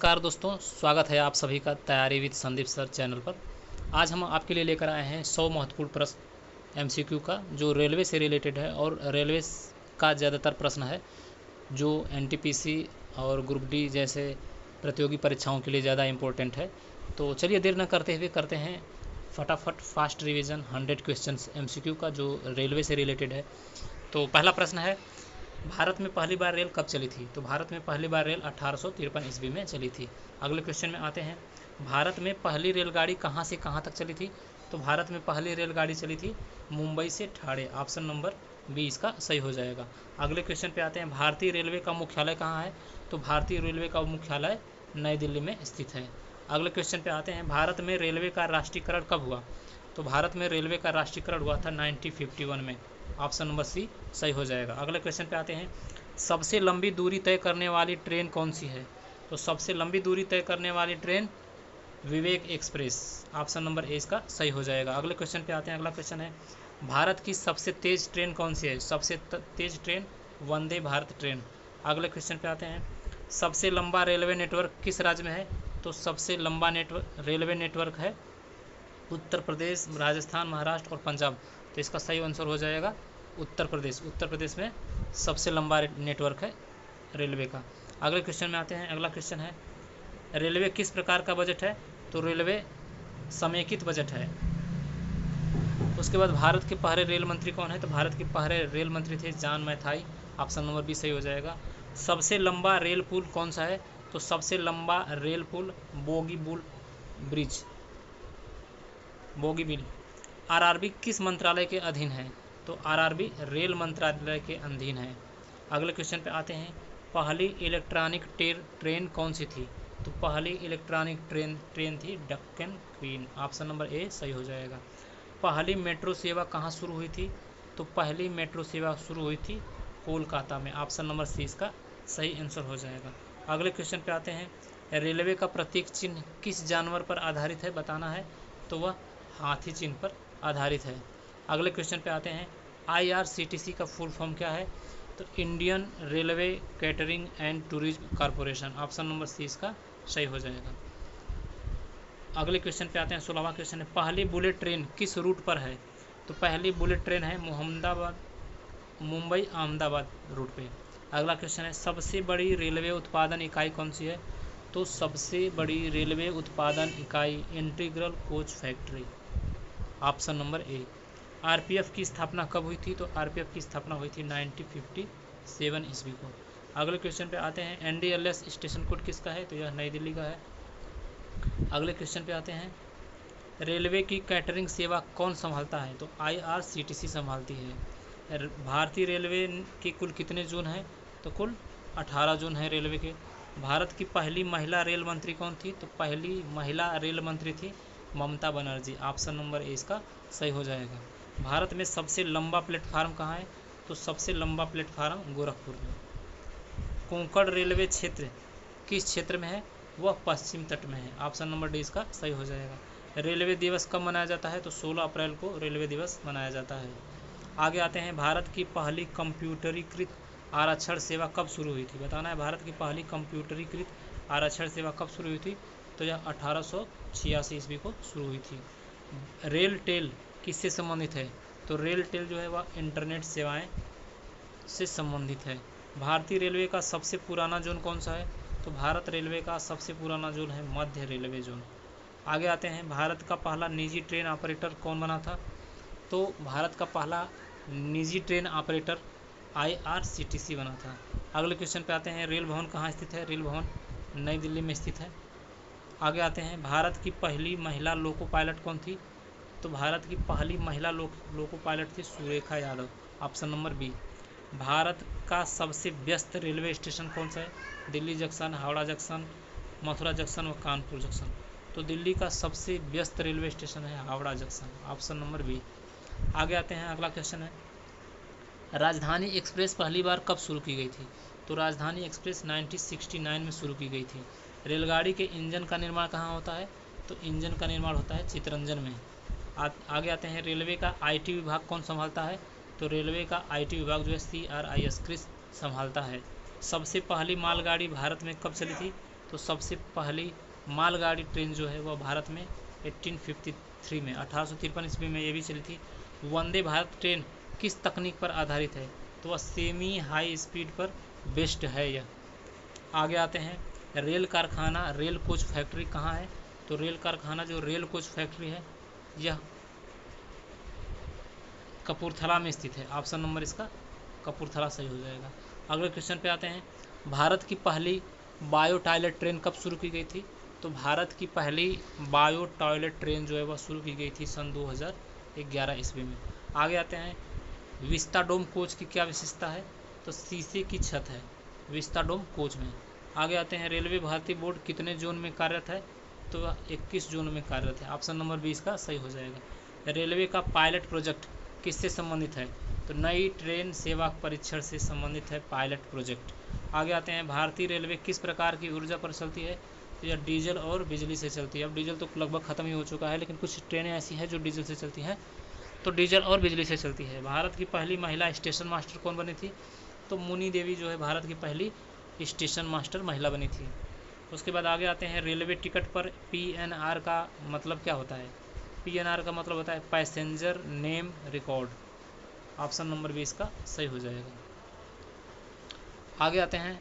नमस्कार दोस्तों, स्वागत है आप सभी का तैयारी विद संदीप सर चैनल पर। आज हम आपके लिए लेकर आए हैं 100 महत्वपूर्ण प्रश्न एमसीक्यू का, जो रेलवे से रिलेटेड है और रेलवे का ज़्यादातर प्रश्न है जो एनटीपीसी और ग्रुप डी जैसे प्रतियोगी परीक्षाओं के लिए ज़्यादा इम्पोर्टेंट है। तो चलिए देर न करते हुए करते हैं फटाफट फास्ट रिवीजन 100 क्वेश्चंस एमसीक्यू का जो रेलवे से रिलेटेड है। तो पहला प्रश्न है, भारत में पहली बार रेल कब चली थी? तो भारत में पहली बार रेल 1853 ईस्वी में चली थी। अगले क्वेश्चन में आते हैं, भारत में पहली रेलगाड़ी कहाँ से कहाँ तक चली थी? तो भारत में पहली रेलगाड़ी चली थी मुंबई से ठाणे। ऑप्शन नंबर बी इसका सही हो जाएगा। अगले क्वेश्चन पे आते हैं, भारतीय रेलवे का मुख्यालय कहाँ है? तो भारतीय रेलवे का मुख्यालय नई दिल्ली में स्थित है। अगले क्वेश्चन पे आते हैं, भारत में रेलवे का राष्ट्रीयकरण कब हुआ? तो भारत में रेलवे का राष्ट्रीयकरण हुआ था 1951 में। ऑप्शन नंबर सी सही हो जाएगा। अगले क्वेश्चन पे आते हैं, सबसे लंबी दूरी तय करने वाली ट्रेन कौन सी है? तो सबसे लंबी दूरी तय करने वाली train Vivek express. Option number A इसका सही हो जाएगा। अगले क्वेश्चन पे आते हैं, अगला क्वेश्चन है, भारत की सबसे तेज ट्रेन कौन सी है? सबसे तेज ट्रेन वंदे भारत ट्रेन। अगले क्वेश्चन पे आते हैं, सबसे लंबा रेलवे नेटवर्क किस राज्य में है? तो सबसे लंबा रेलवे नेटवर्क है उत्तर प्रदेश, राजस्थान, महाराष्ट्र और पंजाब। तो इसका सही आंसर हो जाएगा उत्तर प्रदेश। उत्तर प्रदेश में सबसे लंबा नेटवर्क है रेलवे का। अगले क्वेश्चन में आते हैं, अगला क्वेश्चन है, रेलवे किस प्रकार का बजट है? तो रेलवे समेकित बजट है। उसके बाद भारत के पहले रेल मंत्री कौन है? तो भारत के पहले रेल मंत्री थे जॉन मैथाई। ऑप्शन नंबर बी सही हो जाएगा। सबसे लंबा रेल पुल कौन सा है? तो सबसे लंबा रेल पुल बोगीबील ब्रिज, बोगीबील। आरआरबी किस मंत्रालय के अधीन है? तो आरआरबी रेल मंत्रालय के अधीन है। अगले क्वेश्चन पे आते हैं, पहली इलेक्ट्रॉनिक ट्रेन कौन सी थी? तो पहली इलेक्ट्रॉनिक ट्रेन थी Deccan queen. Option number A सही हो जाएगा। पहली मेट्रो सेवा कहाँ शुरू हुई थी? तो पहली मेट्रो सेवा शुरू हुई थी कोलकाता में। ऑप्शन नंबर सी इसका सही आंसर हो जाएगा। अगले क्वेश्चन पे आते हैं, रेलवे का प्रतीक चिन्ह किस जानवर पर आधारित है? बताना है। तो वह हाथी चिन्ह पर आधारित है। अगले क्वेश्चन पे आते हैं, आईआरसीटीसी का फुल फॉर्म क्या है? तो Indian Railway Catering and Tourism Corporation. Option number C इसका सही हो जाएगा। अगले क्वेश्चन पे आते हैं, 16वां क्वेश्चन है, पहली बुलेट ट्रेन किस रूट पर है? तो पहली बुलेट ट्रेन है मुंबई अहमदाबाद रूट पे। अगला क्वेश्चन है, सबसे बड़ी रेलवे उत्पादन इकाई कौन सी है? तो सबसे बड़ी रेलवे उत्पादन इकाई integral coach factory. Option number A. RPF की स्थापना कब हुई थी? तो आरपीएफ की स्थापना हुई थी 1957 ईस्वी को। अगले क्वेश्चन पे आते हैं, एनडीएलएस स्टेशन कोड किसका है? तो यह नई दिल्ली का है। अगले क्वेश्चन पे आते हैं, रेलवे की कैटरिंग सेवा कौन संभालता है? तो आईआरसीटीसी संभालती है। भारतीय रेलवे के कुल कितने जोन हैं? तो कुल 18 जोन हैं रेलवे के। भारत की पहली महिला रेल मंत्री कौन थी? तो पहली महिला रेल मंत्री थी Mamata Banerjee. Option number A इसका सही हो जाएगा। भारत में सबसे लंबा प्लेटफार्म कहाँ है? तो सबसे लंबा प्लेटफार्म गोरखपुर में। कोंकण रेलवे क्षेत्र किस क्षेत्र में है? वह पश्चिम तट में है। ऑप्शन नंबर डी इसका सही हो जाएगा। रेलवे दिवस कब मनाया जाता है? तो 16 अप्रैल को रेलवे दिवस मनाया जाता है। आगे आते हैं, भारत की पहली कंप्यूटरीकृत आरक्षण सेवा कब शुरू हुई थी? बताना है। भारत की पहली कंप्यूटरीकृत आरक्षण सेवा कब शुरू हुई थी? तो यह 1886 ईस्वी को शुरू हुई थी। रेल टेल किससे संबंधित है? तो रेल टेल जो है वह इंटरनेट सेवाएं से संबंधित है। भारतीय रेलवे का सबसे पुराना जोन कौन सा है? तो भारत रेलवे का सबसे पुराना जोन है मध्य रेलवे जोन। आगे आते हैं, भारत का पहला निजी ट्रेन ऑपरेटर कौन बना था? तो भारत का पहला निजी ट्रेन ऑपरेटर आईआरसीटीसी बना था। अगले क्वेश्चन पे आते हैं, रेल भवन कहाँ स्थित है? रेल भवन नई दिल्ली में स्थित है। आगे आते हैं, भारत की पहली महिला लोको पायलट कौन थी? तो भारत की पहली महिला लोको पायलट थी Surekha Yadav. Option number B. Bharat का सबसे व्यस्त रेलवे स्टेशन कौन सा है? Delhi junction, Howrah junction, Mathura junction व कानपुर जंक्शन। तो दिल्ली का सबसे व्यस्त रेलवे स्टेशन है Howrah junction. Option number B. आगे आते हैं, अगला क्वेश्चन है, राजधानी एक्सप्रेस पहली बार कब शुरू की गई थी? तो राजधानी एक्सप्रेस 1969 में शुरू की गई थी। रेलगाड़ी के इंजन का निर्माण कहाँ होता है? तो इंजन का निर्माण होता है चितरंजन में। आगे आते हैं, रेलवे का आईटी विभाग कौन संभालता है? तो रेलवे का आईटी विभाग जो है CRIS संभालता है। सबसे पहली मालगाड़ी भारत में कब चली थी? तो सबसे पहली मालगाड़ी ट्रेन जो है वह भारत में 1853 में 1853 ईस्वी में ये भी चली थी। वंदे भारत ट्रेन किस तकनीक पर आधारित है? तो वह सेमी हाई स्पीड पर बेस्ड है यह। आगे आते हैं, रेल कारखाना रेल कोच फैक्ट्री कहाँ है? तो रेल कारखाना जो रेल कोच फैक्ट्री है यह कपूरथला में स्थित है। ऑप्शन नंबर इसका कपूरथला सही हो जाएगा। अगले क्वेश्चन पे आते हैं, भारत की पहली बायो टॉयलेट ट्रेन कब शुरू की गई थी? तो भारत की पहली बायो टॉयलेट ट्रेन जो है वह शुरू की गई थी सन 2011 ईस्वी में। आगे आते हैं, विस्टाडोम कोच की क्या विशेषता है? तो शीशे की छत है विस्टाडोम कोच में। आगे आते हैं, रेलवे भारतीय बोर्ड कितने जोन में कार्यरत है? तो वह 21 जोन में कार्यरत है। ऑप्शन नंबर 20 का सही हो जाएगा। रेलवे का पायलट प्रोजेक्ट किससे संबंधित है? तो नई ट्रेन सेवा परीक्षण से संबंधित है पायलट प्रोजेक्ट। आगे आते हैं, भारतीय रेलवे किस प्रकार की ऊर्जा पर चलती है? तो यह डीजल और बिजली से चलती है। अब डीजल तो लगभग खत्म ही हो चुका है, लेकिन कुछ ट्रेनें ऐसी हैं जो डीजल से चलती हैं, तो डीजल और बिजली से चलती है। भारत की पहली महिला स्टेशन मास्टर कौन बनी थी? तो मुनी देवी जो है भारत की पहली स्टेशन मास्टर महिला बनी थी। उसके बाद आगे आते हैं, रेलवे टिकट पर PNR का मतलब क्या होता है? PNR का मतलब होता है passenger name record. Option number 20 का सही हो जाएगा। आगे आते हैं,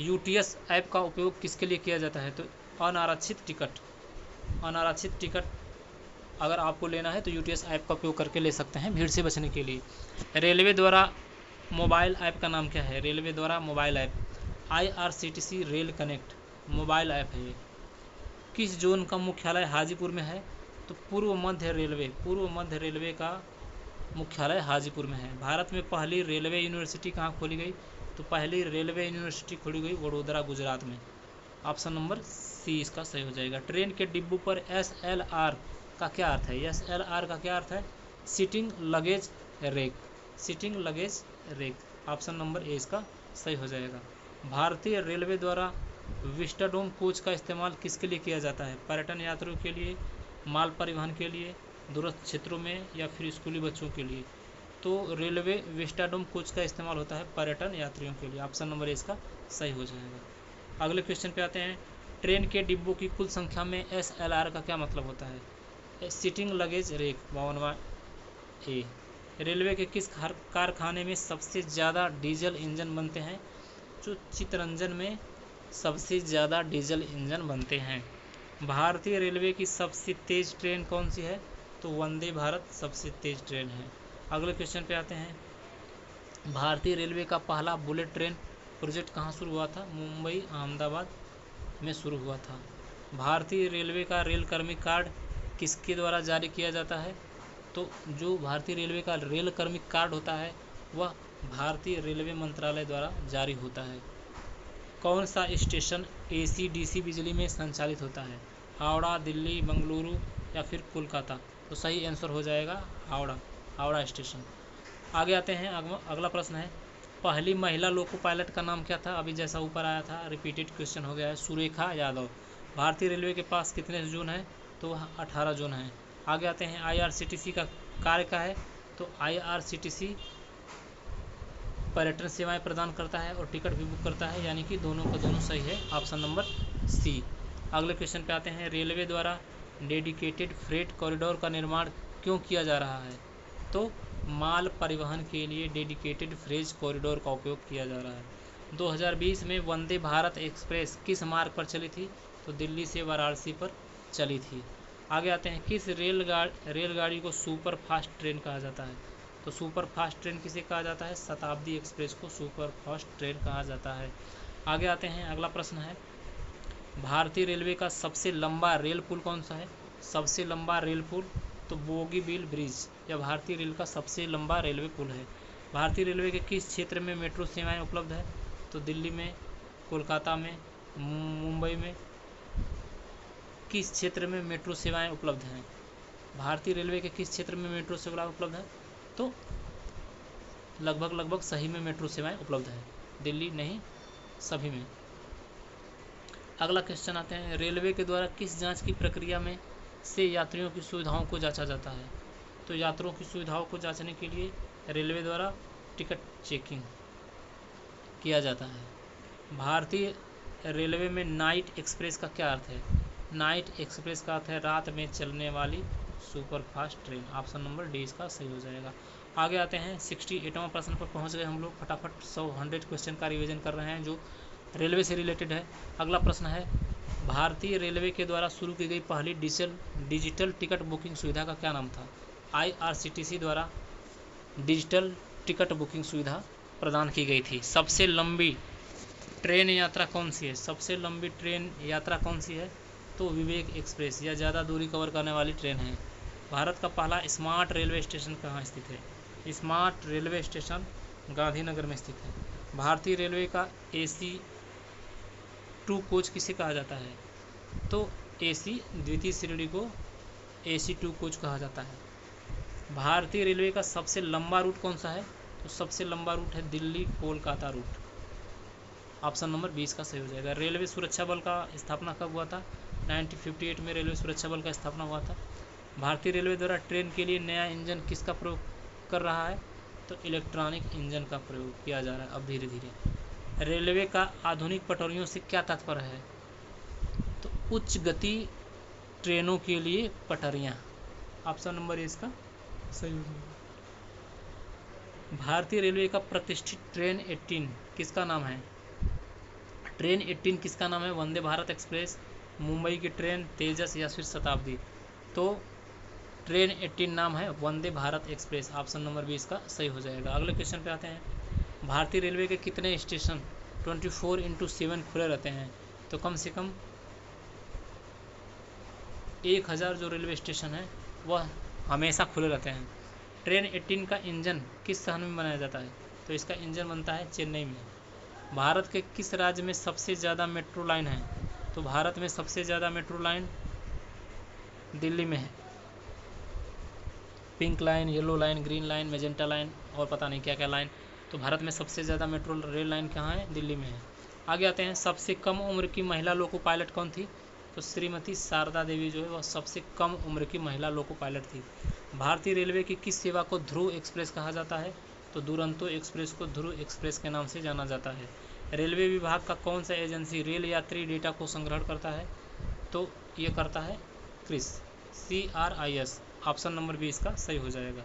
UTS ऐप का उपयोग किसके लिए किया जाता है? तो अनारक्षित टिकट अगर आपको लेना है तो UTS ऐप का उपयोग करके ले सकते हैं भीड़ से बचने के लिए। रेलवे द्वारा मोबाइल ऐप का नाम क्या है? रेलवे द्वारा mobile app IRCTC rail connect mobile app है ये। किस जोन का मुख्यालय हाजीपुर में है? तो पूर्व मध्य रेलवे का मुख्यालय हाजीपुर में है। भारत में पहली रेलवे यूनिवर्सिटी कहाँ खोली गई? तो पहली रेलवे यूनिवर्सिटी खोली गई वडोदरा गुजरात में। ऑप्शन नंबर C इसका सही हो जाएगा। ट्रेन के डिब्बों पर SLR का क्या अर्थ है? SLR का क्या अर्थ है? Sitting luggage rake. Option number A इसका सही हो जाएगा। भारतीय रेलवे द्वारा विस्टाडोम कोच का इस्तेमाल किसके लिए किया जाता है? पर्यटन यात्रियों के लिए, माल परिवहन के लिए, दूरस्थ क्षेत्रों में, या फिर स्कूली बच्चों के लिए? तो रेलवे विस्टाडोम कोच का इस्तेमाल होता है पर्यटन यात्रियों के लिए। ऑप्शन नंबर A इसका सही हो जाएगा। अगले क्वेश्चन पे आते हैं, ट्रेन के डिब्बों की कुल संख्या में SLR का क्या मतलब होता है? सिटिंग लगेज रेक 52वां A। रेलवे के किस कारखाने में सबसे ज़्यादा डीजल इंजन बनते हैं? जो चितरंजन में सबसे ज़्यादा डीजल इंजन बनते हैं। भारतीय रेलवे की सबसे तेज़ ट्रेन कौन सी है? तो वंदे भारत सबसे तेज़ ट्रेन है। अगले क्वेश्चन पे आते हैं, भारतीय रेलवे का पहला बुलेट ट्रेन प्रोजेक्ट कहाँ शुरू हुआ था? मुंबई अहमदाबाद में शुरू हुआ था। भारतीय रेलवे का रेल कर्मी कार्ड किसके द्वारा जारी किया जाता है? तो जो भारतीय रेलवे का रेल कर्मी कार्ड होता है वह भारतीय रेलवे मंत्रालय द्वारा जारी होता है। कौन सा स्टेशन AC/DC बिजली में संचालित होता है? हावड़ा, दिल्ली, बंगलुरु या फिर कोलकाता? तो सही आंसर हो जाएगा हावड़ा स्टेशन। आगे आते हैं, अगला प्रश्न है, पहली महिला लोको पायलट का नाम क्या था? अभी जैसा ऊपर आया था रिपीटेड क्वेश्चन हो गया है, सुरेखा यादव। भारतीय रेलवे के पास कितने जोन हैं? तो 18 जोन हैं। आगे आते हैं, IRCTC का कार्य क्या है? तो IRCTC पर्यटन सेवाएं प्रदान करता है और टिकट भी बुक करता है, यानी कि दोनों का दोनों सही है। Option number C। अगले क्वेश्चन पे आते हैं, रेलवे द्वारा डेडिकेटेड फ्रेट कॉरिडोर का निर्माण क्यों किया जा रहा है? तो माल परिवहन के लिए डेडिकेटेड फ्रेट कॉरिडोर का उपयोग किया जा रहा है। 2020 में वंदे भारत एक्सप्रेस किस मार्ग पर चली थी? तो दिल्ली से वाराणसी पर चली थी। आगे आते हैं, किस रेलगाड़ी को सुपर फास्ट ट्रेन कहा जाता है? तो सुपर फास्ट ट्रेन किसे कहा जाता है? शताब्दी एक्सप्रेस को सुपर फास्ट ट्रेन कहा जाता है। आगे आते हैं, अगला प्रश्न है, भारतीय रेलवे का सबसे लंबा रेल पुल कौन सा है? सबसे लंबा रेल पुल तो बोगीबील ब्रिज या भारतीय रेल का सबसे लंबा रेलवे पुल है। भारतीय रेलवे के किस क्षेत्र में मेट्रो सेवाएं उपलब्ध है? तो दिल्ली में, कोलकाता में, मुंबई में? किस क्षेत्र में मेट्रो सेवाएं उपलब्ध हैं? भारतीय रेलवे के किस क्षेत्र में मेट्रो सेवा उपलब्ध है? तो लगभग सही में मेट्रो सेवाएं उपलब्ध है, दिल्ली नहीं सभी में। अगला क्वेश्चन आते हैं, रेलवे के द्वारा किस जांच की प्रक्रिया में से यात्रियों की सुविधाओं को जांचा जाता है? तो यात्रियों की सुविधाओं को जांचने के लिए रेलवे द्वारा टिकट चेकिंग किया जाता है। भारतीय रेलवे में नाइट एक्सप्रेस का क्या अर्थ है? नाइट एक्सप्रेस का अर्थ है रात में चलने वाली superfast train. Option number D इसका सही हो जाएगा। आगे आते हैं 68वां प्रश्न पर पहुंच गए हम लोग। फटाफट 100 क्वेश्चन का रिवीजन कर रहे हैं जो रेलवे से रिलेटेड है। अगला प्रश्न है भारतीय रेलवे के द्वारा शुरू की गई पहली डिजिटल टिकट बुकिंग सुविधा का क्या नाम था? IRCTC द्वारा डिजिटल टिकट बुकिंग सुविधा प्रदान की गई थी। सबसे लंबी ट्रेन यात्रा कौन सी है? सबसे लंबी ट्रेन यात्रा कौन सी है? तो विवेक एक्सप्रेस, या ज़्यादा दूरी कवर करने वाली ट्रेन है। भारत का पहला स्मार्ट रेलवे स्टेशन कहाँ स्थित है? स्मार्ट रेलवे स्टेशन गांधीनगर में स्थित है। भारतीय रेलवे का AC2 कोच किसे कहा जाता है? तो AC द्वितीय श्रेणी को AC2 कोच कहा जाता है। भारतीय रेलवे का सबसे लंबा रूट कौन सा है? तो सबसे लंबा रूट है Delhi Kolkata route. Option number 20 का सही हो जाएगा। रेलवे सुरक्षा बल का स्थापना कब हुआ था? 1958 में रेलवे सुरक्षा बल का स्थापना हुआ था। भारतीय रेलवे द्वारा ट्रेन के लिए नया इंजन किसका प्रयोग कर रहा है? तो इलेक्ट्रॉनिक इंजन का प्रयोग किया जा रहा है अब धीरे धीरे। रेलवे का आधुनिक पटरियों से क्या तात्पर्य है? तो उच्च गति ट्रेनों के लिए पटरियाँ। ऑप्शन नंबर इसका सही हो जाएगा। भारतीय रेलवे का प्रतिष्ठित ट्रेन 18 किसका नाम है? ट्रेन 18 किसका नाम है? वंदे भारत एक्सप्रेस, मुंबई की ट्रेन, तेजस या फिर शताब्दी। तो ट्रेन 18 नाम है Vande Bharat express. Option number 20 का सही हो जाएगा। अगले क्वेश्चन पे आते हैं। भारतीय रेलवे के कितने स्टेशन 24/7 खुले रहते हैं? तो कम से कम 1000 जो रेलवे स्टेशन है वह हमेशा खुले रहते हैं। ट्रेन 18 का इंजन किस शहर में बनाया जाता है? तो इसका इंजन बनता है चेन्नई में। भारत के किस राज्य में सबसे ज़्यादा मेट्रो लाइन है? तो भारत में सबसे ज़्यादा मेट्रो लाइन दिल्ली में है। Pink line, yellow line, green line, magenta line और पता नहीं क्या क्या लाइन। तो भारत में सबसे ज़्यादा मेट्रो रेल लाइन कहाँ है? दिल्ली में है। आगे आते हैं। सबसे कम उम्र की महिला लोको पायलट कौन थी? तो श्रीमती शारदा देवी जो है वह सबसे कम उम्र की महिला लोको पायलट थी। भारतीय रेलवे की किस सेवा को ध्रुव एक्सप्रेस कहा जाता है? तो दुरंतो एक्सप्रेस को ध्रुव एक्सप्रेस के नाम से जाना जाता है। रेलवे विभाग का कौन सा एजेंसी रेल यात्री डेटा को संग्रहण करता है? तो ये करता है CRIS। ऑप्शन नंबर 20 का सही हो जाएगा।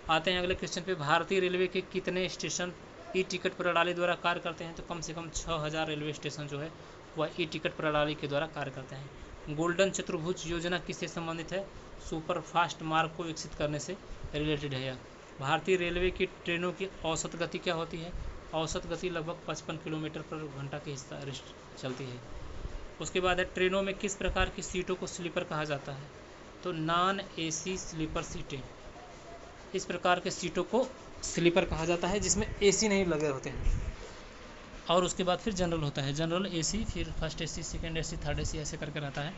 आते हैं अगले क्वेश्चन पे। भारतीय रेलवे के कितने स्टेशन टिकट प्रणाली द्वारा कार्य करते हैं? तो कम से कम 6000 रेलवे स्टेशन जो है वह टिकट प्रणाली के द्वारा कार्य करते हैं। गोल्डन चतुर्भुज योजना किससे संबंधित है? सुपरफास्ट मार्ग को विकसित करने से रिलेटेड है यह। भारतीय रेलवे की ट्रेनों की औसत गति क्या होती है? औसत गति लगभग 55 किलोमीटर पर घंटा के हिस्सा चलती है। उसके बाद है ट्रेनों में किस प्रकार की सीटों को स्लीपर कहा जाता है? तो नॉन AC स्लीपर सीटें। इस प्रकार के सीटों को स्लीपर कहा जाता है जिसमें AC नहीं लगे होते हैं। और उसके बाद फिर जनरल होता है, जनरल AC, फिर first AC, second AC, third AC ऐसे करके रहता है।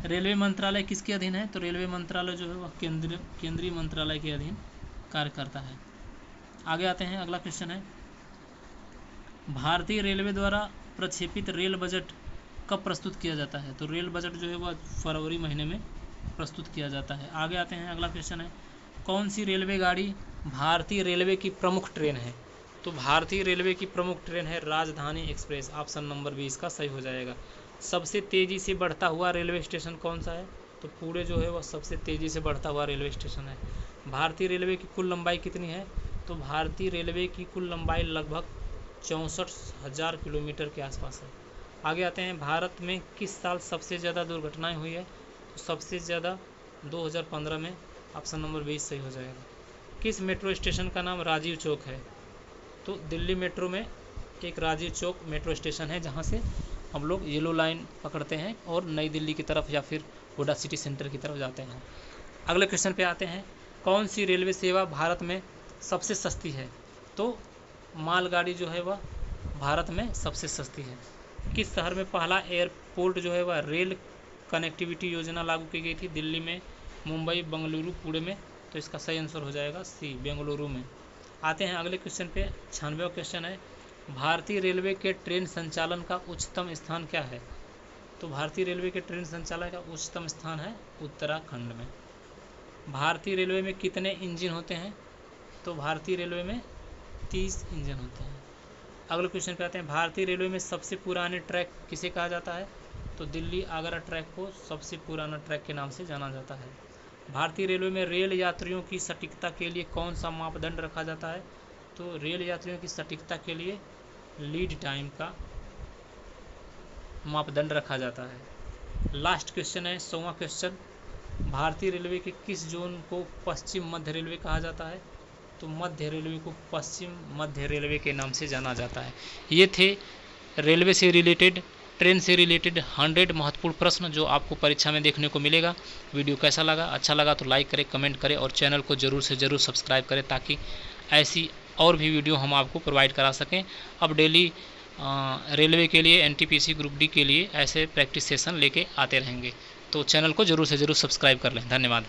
रेलवे मंत्रालय किसके अधीन है? तो रेलवे मंत्रालय जो है वह केंद्रीय मंत्रालय के अधीन कार्य करता है। आगे आते हैं। अगला क्वेश्चन है भारतीय रेलवे द्वारा प्रक्षेपित रेल बजट कब प्रस्तुत किया जाता है? तो रेल बजट जो है वह फरवरी महीने में प्रस्तुत किया जाता है। आगे आते हैं। अगला क्वेश्चन है कौन सी रेलवे गाड़ी भारतीय रेलवे की प्रमुख ट्रेन है? तो भारतीय रेलवे की प्रमुख ट्रेन है राजधानी एक्सप्रेस। ऑप्शन नंबर 20 का सही हो जाएगा। सबसे तेज़ी से बढ़ता हुआ रेलवे स्टेशन कौन सा है? तो पुणे जो है वह सबसे तेज़ी से बढ़ता हुआ रेलवे स्टेशन है। भारतीय रेलवे की कुल लंबाई कितनी है? तो भारतीय रेलवे की कुल लंबाई लगभग 64,000 किलोमीटर के आसपास है। आगे आते हैं। भारत में किस साल सबसे ज़्यादा दुर्घटनाएं हुई है? तो सबसे ज़्यादा 2015 में। ऑप्शन नंबर 20 सही हो जाएगा। किस मेट्रो स्टेशन का नाम राजीव चौक है? तो दिल्ली मेट्रो में एक राजीव चौक मेट्रो स्टेशन है जहाँ से हम लोग येलो लाइन पकड़ते हैं और नई दिल्ली की तरफ या फिर हुडा सिटी सेंटर की तरफ जाते हैं। अगले क्वेश्चन पे आते हैं। कौन सी रेलवे सेवा भारत में सबसे सस्ती है? तो मालगाड़ी जो है वह भारत में सबसे सस्ती है। किस शहर में पहला एयरपोर्ट जो है वह रेल कनेक्टिविटी योजना लागू की गई थी? दिल्ली में, मुंबई, बेंगलुरु, पुणे में। तो इसका सही आंसर हो जाएगा C, बेंगलुरु में। आते हैं अगले क्वेश्चन पे। 96वां क्वेश्चन है भारतीय रेलवे के ट्रेन संचालन का उच्चतम स्थान क्या है? तो भारतीय रेलवे के ट्रेन संचालन का उच्चतम स्थान है उत्तराखंड में। भारतीय रेलवे में कितने इंजन होते हैं? तो भारतीय रेलवे में 30 इंजन होते हैं। अगले क्वेश्चन पे आते हैं, भारतीय रेलवे में सबसे पुराने ट्रैक किसे कहा जाता है? तो दिल्ली आगरा ट्रैक को सबसे पुराना ट्रैक के नाम से जाना जाता है। भारतीय रेलवे में रेल यात्रियों की सटीकता के लिए कौन सा मापदंड रखा जाता है? तो रेल यात्रियों की सटीकता के लिए लीड टाइम का मापदंड रखा जाता है। लास्ट क्वेश्चन है 100वां क्वेश्चन, भारतीय रेलवे के किस जोन को पश्चिम मध्य रेलवे कहा जाता है? तो मध्य रेलवे को पश्चिम मध्य रेलवे के नाम से जाना जाता है। ये थे रेलवे से रिलेटेड, ट्रेन से रिलेटेड 100 महत्वपूर्ण प्रश्न जो आपको परीक्षा में देखने को मिलेगा। वीडियो कैसा लगा? अच्छा लगा तो लाइक करें, कमेंट करें और चैनल को ज़रूर से ज़रूर सब्सक्राइब करें ताकि ऐसी और भी वीडियो हम आपको प्रोवाइड करा सकें। अब डेली रेलवे के लिए, एनटीपीसी ग्रुप डी के लिए ऐसे प्रैक्टिस सेशन लेके आते रहेंगे, तो चैनल को ज़रूर से ज़रूर सब्सक्राइब कर लें। धन्यवाद।